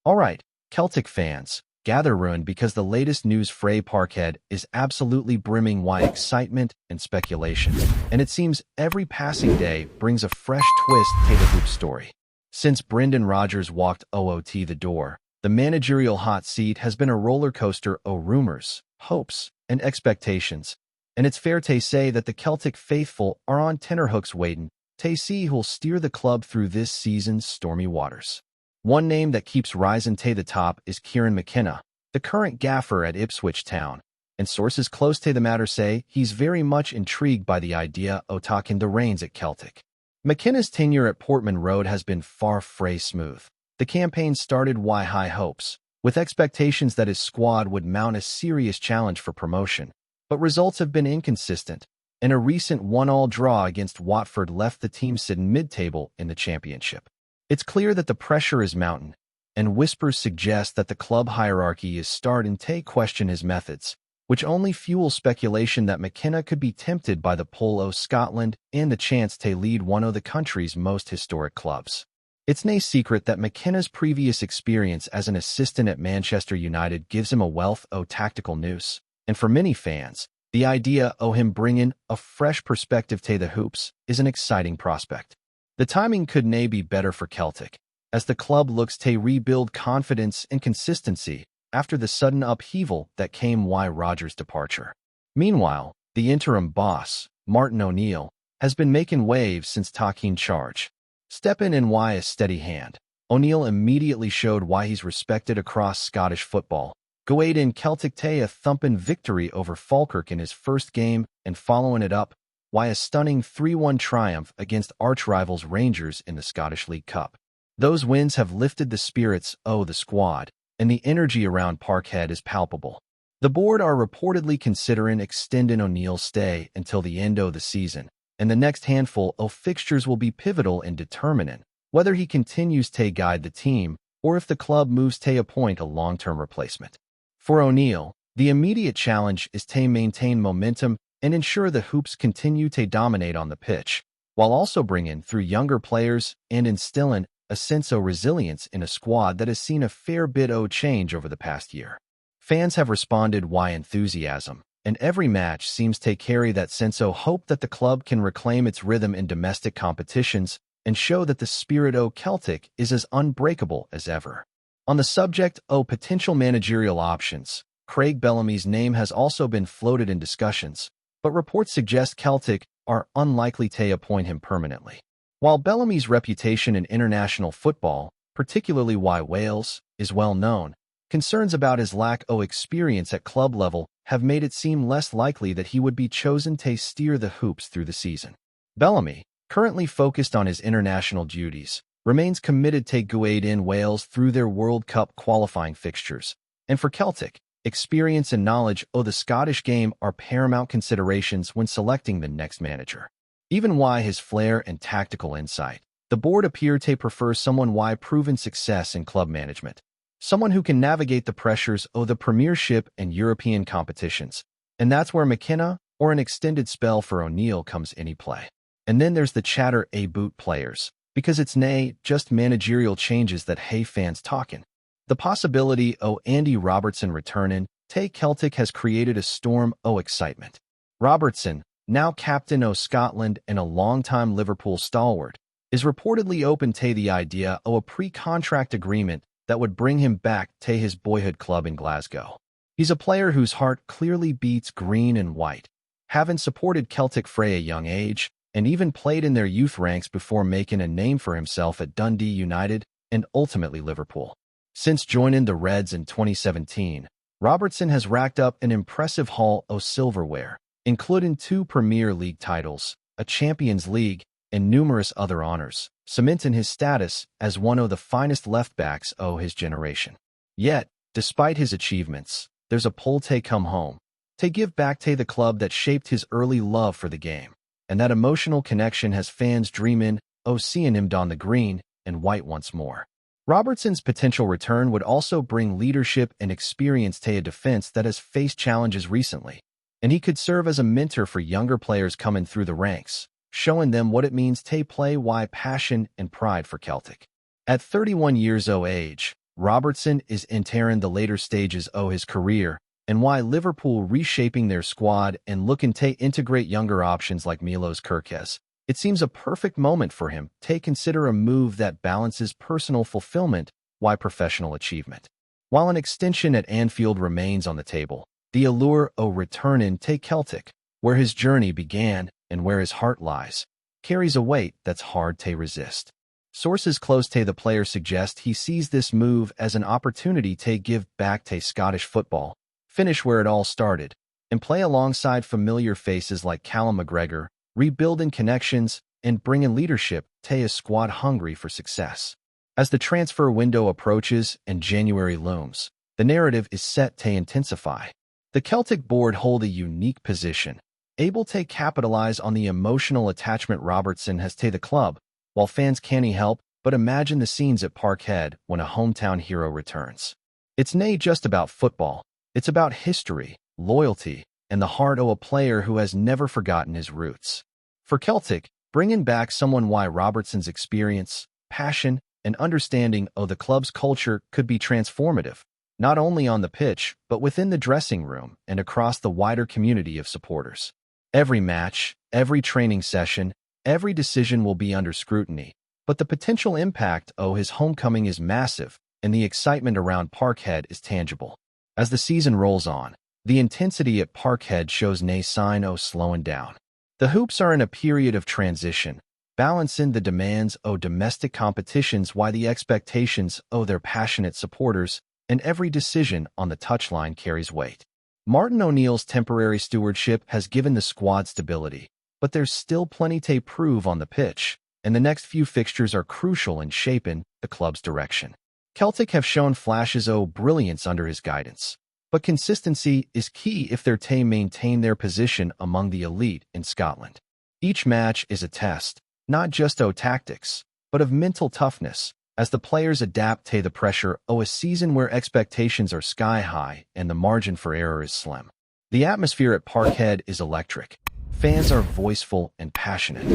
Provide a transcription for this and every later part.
Alright, Celtic fans, gather round because the latest news Frey Parkhead is absolutely brimming with excitement and speculation, and it seems every passing day brings a fresh twist to the hoop story. Since Brendan Rodgers walked OOT the door, the managerial hot seat has been a roller coaster of rumors, hopes, and expectations, and it's fair to say that the Celtic faithful are on tenterhooks waiting to see who'll steer the club through this season's stormy waters. One name that keeps rising to the top is Kieran McKenna, the current gaffer at Ipswich Town, and sources close to the matter say he's very much intrigued by the idea of taking the reins at Celtic. McKenna's tenure at Portman Road has been far from smooth. The campaign started with high hopes, with expectations that his squad would mount a serious challenge for promotion, but results have been inconsistent, and a recent 1-1 draw against Watford left the team sitting mid-table in the championship. It's clear that the pressure is mounting, and whispers suggest that the club hierarchy is starting to question his methods, which only fuels speculation that McKenna could be tempted by the pull of Scotland and the chance to lead one of the country's most historic clubs. It's no secret that McKenna's previous experience as an assistant at Manchester United gives him a wealth of tactical nous, and for many fans, the idea of him bringing a fresh perspective to the hoops is an exciting prospect. The timing could nae be better for Celtic, as the club looks to rebuild confidence and consistency after the sudden upheaval that came with Rodgers' departure. Meanwhile, the interim boss, Martin O'Neill, has been making waves since taking charge. Stepping in with a steady hand, O'Neill immediately showed why he's respected across Scottish football, going in Celtic to a thumping victory over Falkirk in his first game and following it up with a stunning 3-1 triumph against arch-rivals Rangers in the Scottish League Cup. Those wins have lifted the spirits of the squad, and the energy around Parkhead is palpable. The board are reportedly considering extending O'Neill's stay until the end of the season, and the next handful of fixtures will be pivotal in determining whether he continues to guide the team or if the club moves to appoint a long-term replacement. For O'Neill, the immediate challenge is to maintain momentum and ensure the Hoops continue to dominate on the pitch, while also bringing through younger players and instilling a sense of resilience in a squad that has seen a fair bit of change over the past year. Fans have responded with enthusiasm, and every match seems to carry that sense of hope that the club can reclaim its rhythm in domestic competitions and show that the spirit of Celtic is as unbreakable as ever. On the subject of potential managerial options, Craig Bellamy's name has also been floated in discussions, but reports suggest Celtic are unlikely to appoint him permanently. While Bellamy's reputation in international football, particularly with Wales, is well known, concerns about his lack of experience at club level have made it seem less likely that he would be chosen to steer the Hoops through the season. Bellamy, currently focused on his international duties, remains committed to guide in Wales through their World Cup qualifying fixtures, and for Celtic, experience and knowledge of the Scottish game are paramount considerations when selecting the next manager. Even with his flair and tactical insight, the board appear to prefer someone with proven success in club management, someone who can navigate the pressures of the Premiership and European competitions, and that's where McKenna or an extended spell for O'Neill comes into play. And then there's the chatter boot players, because it's nae just managerial changes that hay fans talking. The possibility of Andy Robertson returning to Celtic has created a storm of excitement. Robertson, now captain of Scotland and a longtime Liverpool stalwart, is reportedly open to the idea of a pre-contract agreement that would bring him back to his boyhood club in Glasgow. He's a player whose heart clearly beats green and white, having supported Celtic from a young age, and even played in their youth ranks before making a name for himself at Dundee United and ultimately Liverpool. Since joining the Reds in 2017, Robertson has racked up an impressive haul of silverware, including 2 Premier League titles, a Champions League, and numerous other honors, cementing his status as one of the finest left-backs of his generation. Yet, despite his achievements, there's a pull to come home, to give back to the club that shaped his early love for the game, and that emotional connection has fans dreaming of seeing him don the green and white once more. Robertson's potential return would also bring leadership and experience to a defense that has faced challenges recently, and he could serve as a mentor for younger players coming through the ranks, showing them what it means to play with passion and pride for Celtic. At 31 years of age, Robertson is entering the later stages of his career, and why Liverpool reshaping their squad and looking to integrate younger options like Milos Kerkez. It seems a perfect moment for him to consider a move that balances personal fulfillment while professional achievement. While an extension at Anfield remains on the table, the allure of returning to Celtic, where his journey began and where his heart lies, carries a weight that's hard to resist. Sources close to the player suggest he sees this move as an opportunity to give back to Scottish football, finish where it all started, and play alongside familiar faces like Callum McGregor, rebuilding connections and bringing leadership to his squad hungry for success. As the transfer window approaches and January looms, the narrative is set to intensify. The Celtic board hold a unique position, able to capitalize on the emotional attachment Robertson has to the club, while fans can't help but imagine the scenes at Parkhead when a hometown hero returns. It's not just about football, it's about history, loyalty, and the heart of a player who has never forgotten his roots. For Celtic, bringing back someone like Robertson's experience, passion, and understanding of the club's culture could be transformative, not only on the pitch, but within the dressing room and across the wider community of supporters. Every match, every training session, every decision will be under scrutiny, but the potential impact of his homecoming is massive, and the excitement around Parkhead is tangible. As the season rolls on, the intensity at Parkhead shows no sign of slowing down. The Hoops are in a period of transition, balancing the demands of domestic competitions while the expectations of their passionate supporters, and every decision on the touchline carries weight. Martin O'Neill's temporary stewardship has given the squad stability, but there's still plenty to prove on the pitch, and the next few fixtures are crucial in shaping the club's direction. Celtic have shown flashes of brilliance under his guidance, but consistency is key if they're to maintain their position among the elite in Scotland. Each match is a test, not just of tactics, but of mental toughness, as the players adapt to the pressure of a season where expectations are sky high and the margin for error is slim. The atmosphere at Parkhead is electric. Fans are voiceful and passionate,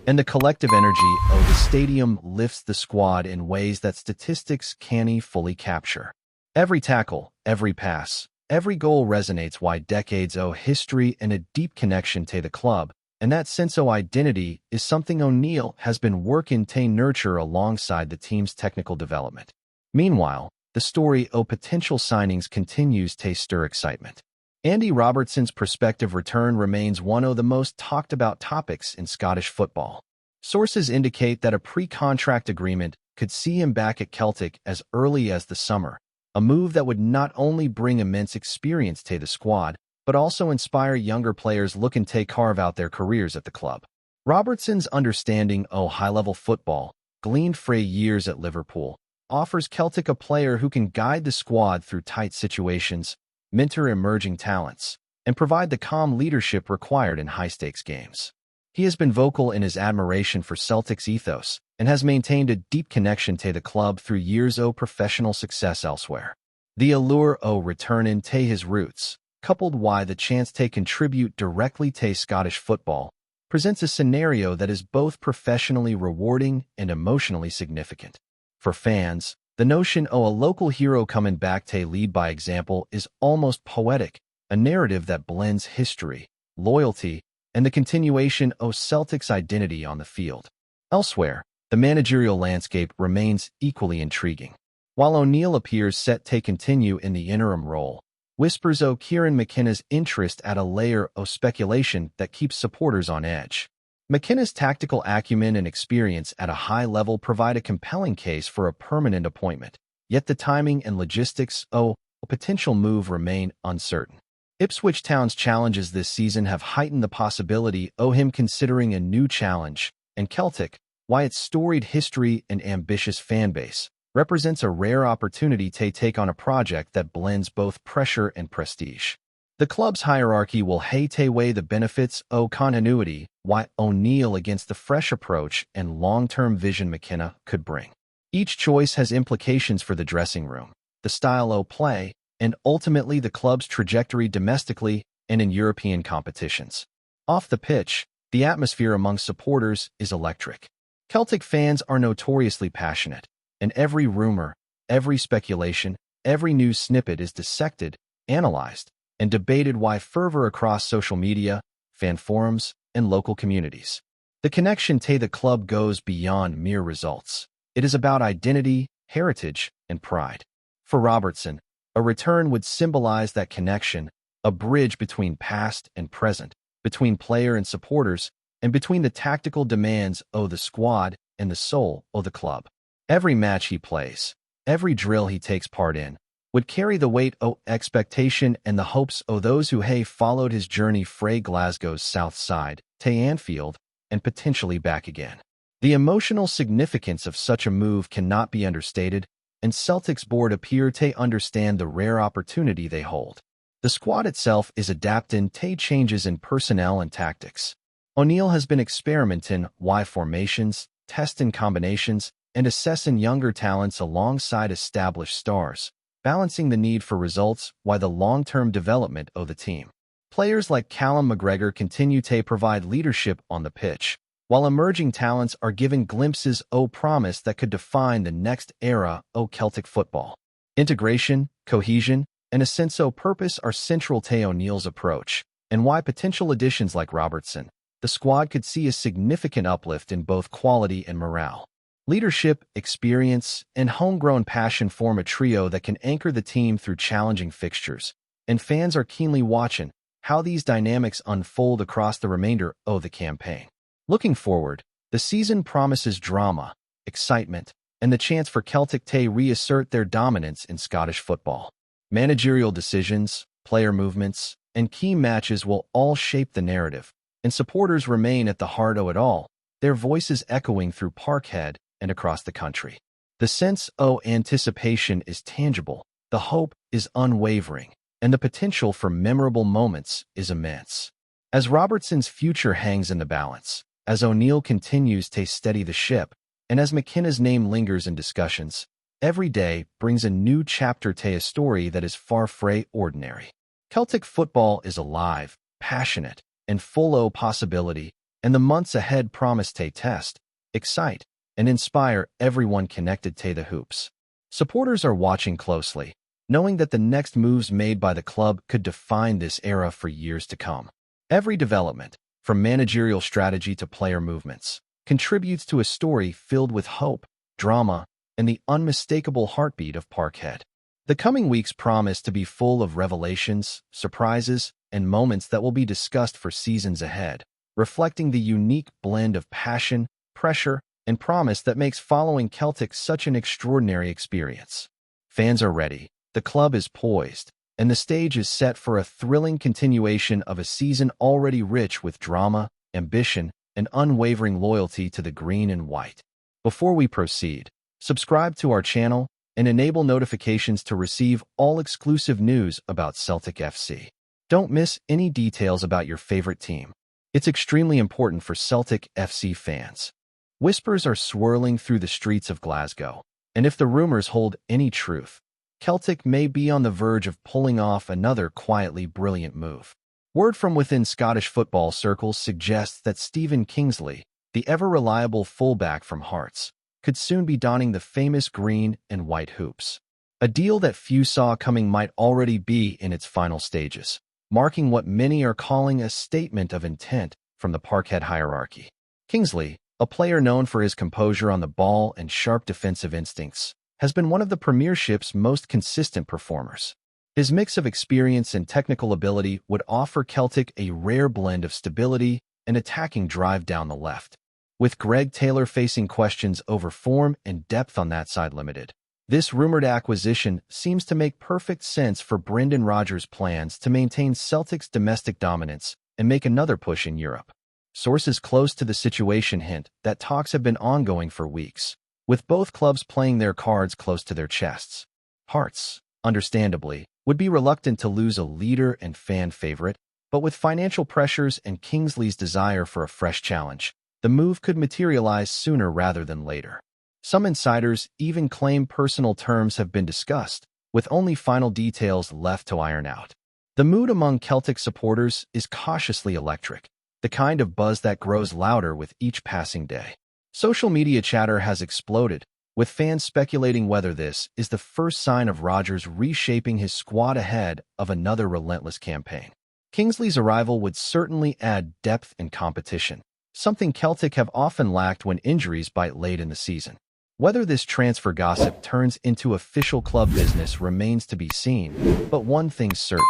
and the collective energy of the stadium lifts the squad in ways that statistics can't fully capture. Every tackle, every pass, every goal resonates why decades of history and a deep connection to the club, and that sense of identity is something O'Neill has been working to nurture alongside the team's technical development. Meanwhile, the story of potential signings continues to stir excitement. Andy Robertson's prospective return remains one of the most talked about topics in Scottish football. Sources indicate that a pre-contract agreement could see him back at Celtic as early as the summer, a move that would not only bring immense experience to the squad, but also inspire younger players looking to carve out their careers at the club. Robertson's understanding of high-level football, gleaned from years at Liverpool, offers Celtic a player who can guide the squad through tight situations, mentor emerging talents, and provide the calm leadership required in high-stakes games. He has been vocal in his admiration for Celtic's ethos and has maintained a deep connection to the club through years of professional success elsewhere. The allure of returning to his roots, coupled with the chance to contribute directly to Scottish football, presents a scenario that is both professionally rewarding and emotionally significant. For fans, the notion of a local hero coming back to lead by example is almost poetic, a narrative that blends history, loyalty, and the continuation of Celtic's identity on the field. Elsewhere, the managerial landscape remains equally intriguing. While O'Neill appears set to continue in the interim role, whispers of Kieran McKenna's interest add a layer of speculation that keeps supporters on edge. McKenna's tactical acumen and experience at a high level provide a compelling case for a permanent appointment, yet the timing and logistics of a potential move remain uncertain. Ipswich Town's challenges this season have heightened the possibility of him considering a new challenge, and Celtic, why its storied history and ambitious fanbase, represents a rare opportunity to take on a project that blends both pressure and prestige. The club's hierarchy will weigh the benefits of continuity, while O'Neill against the fresh approach and long-term vision McKenna could bring. Each choice has implications for the dressing room, the style of play, and ultimately the club's trajectory domestically and in European competitions. Off the pitch, the atmosphere among supporters is electric. Celtic fans are notoriously passionate, and every rumor, Every speculation, every news snippet is dissected, analyzed, and debated with fervor across social media, fan forums, and local communities. The connection to the club goes beyond mere results. It is about identity, heritage, and pride. For Robertson, a return would symbolize that connection, a bridge between past and present, between player and supporters, and between the tactical demands of the squad and the soul of the club. Every match he plays, every drill he takes part in, would carry the weight of expectation and the hopes of those who have followed his journey from Glasgow's south side to Anfield and potentially back again. The emotional significance of such a move cannot be understated, and Celtic's board appear to understand the rare opportunity they hold. The squad itself is adapting to changes in personnel and tactics. O'Neill has been experimenting with formations, testing combinations, and assessing younger talents alongside established stars, balancing the need for results while the long-term development of the team. Players like Callum McGregor continue to provide leadership on the pitch, while emerging talents are given glimpses of promise that could define the next era of Celtic football. Integration, cohesion, and a sense of purpose are central to O'Neill's approach, and why potential additions like Robertson, the squad could see a significant uplift in both quality and morale. Leadership, experience, and homegrown passion form a trio that can anchor the team through challenging fixtures, and fans are keenly watching how these dynamics unfold across the remainder of the campaign. Looking forward, the season promises drama, excitement, and the chance for Celtic to reassert their dominance in Scottish football. Managerial decisions, player movements, and key matches will all shape the narrative, and supporters remain at the heart of it all, their voices echoing through Parkhead and across the country. The sense of anticipation is tangible, the hope is unwavering, and the potential for memorable moments is immense. As Robertson's future hangs in the balance, as O'Neill continues to steady the ship, and as McKenna's name lingers in discussions, every day brings a new chapter to a story that is far from ordinary. Celtic football is alive, passionate, and full of possibility, and the months ahead promise to test, excite, and inspire everyone connected to the hoops. Supporters are watching closely, knowing that the next moves made by the club could define this era for years to come. Every development, from managerial strategy to player movements, contributes to a story filled with hope, drama, and the unmistakable heartbeat of Parkhead. The coming weeks promise to be full of revelations, surprises, and moments that will be discussed for seasons ahead, reflecting the unique blend of passion, pressure, and promise that makes following Celtic such an extraordinary experience. Fans are ready, the club is poised, and the stage is set for a thrilling continuation of a season already rich with drama, ambition, and unwavering loyalty to the green and white. Before we proceed, subscribe to our channel and enable notifications to receive all exclusive news about Celtic FC. Don't miss any details about your favorite team. It's extremely important for Celtic FC fans. Whispers are swirling through the streets of Glasgow, and if the rumors hold any truth, Celtic may be on the verge of pulling off another quietly brilliant move. Word from within Scottish football circles suggests that Stephen Kingsley, the ever-reliable fullback from Hearts, could soon be donning the famous green and white hoops. A deal that few saw coming might already be in its final stages, marking what many are calling a statement of intent from the Parkhead hierarchy. Kingsley, a player known for his composure on the ball and sharp defensive instincts, has been one of the Premiership's most consistent performers. His mix of experience and technical ability would offer Celtic a rare blend of stability and attacking drive down the left. With Greg Taylor facing questions over form and depth on that side limited, this rumored acquisition seems to make perfect sense for Brendan Rodgers' plans to maintain Celtic's domestic dominance and make another push in Europe. Sources close to the situation hint that talks have been ongoing for weeks, with both clubs playing their cards close to their chests. Hearts, understandably, would be reluctant to lose a leader and fan favorite, but with financial pressures and Kingsley's desire for a fresh challenge, the move could materialize sooner rather than later. Some insiders even claim personal terms have been discussed, with only final details left to iron out. The mood among Celtic supporters is cautiously electric, the kind of buzz that grows louder with each passing day. Social media chatter has exploded, with fans speculating whether this is the first sign of Rodgers reshaping his squad ahead of another relentless campaign. Kingsley's arrival would certainly add depth and competition, something Celtic have often lacked when injuries bite late in the season. Whether this transfer gossip turns into official club business remains to be seen, but one thing's certain.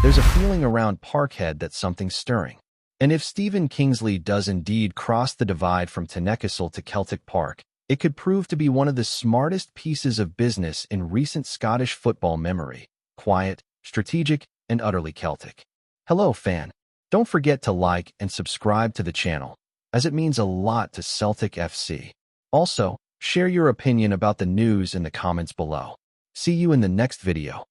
There's a feeling around Parkhead that something's stirring. And if Stephen Kingsley does indeed cross the divide from Tynecastle to Celtic Park, it could prove to be one of the smartest pieces of business in recent Scottish football memory. Quiet, strategic, and utterly Celtic. Hello, fan. Don't forget to like and subscribe to the channel, as it means a lot to Celtic FC. Also, share your opinion about the news in the comments below. See you in the next video.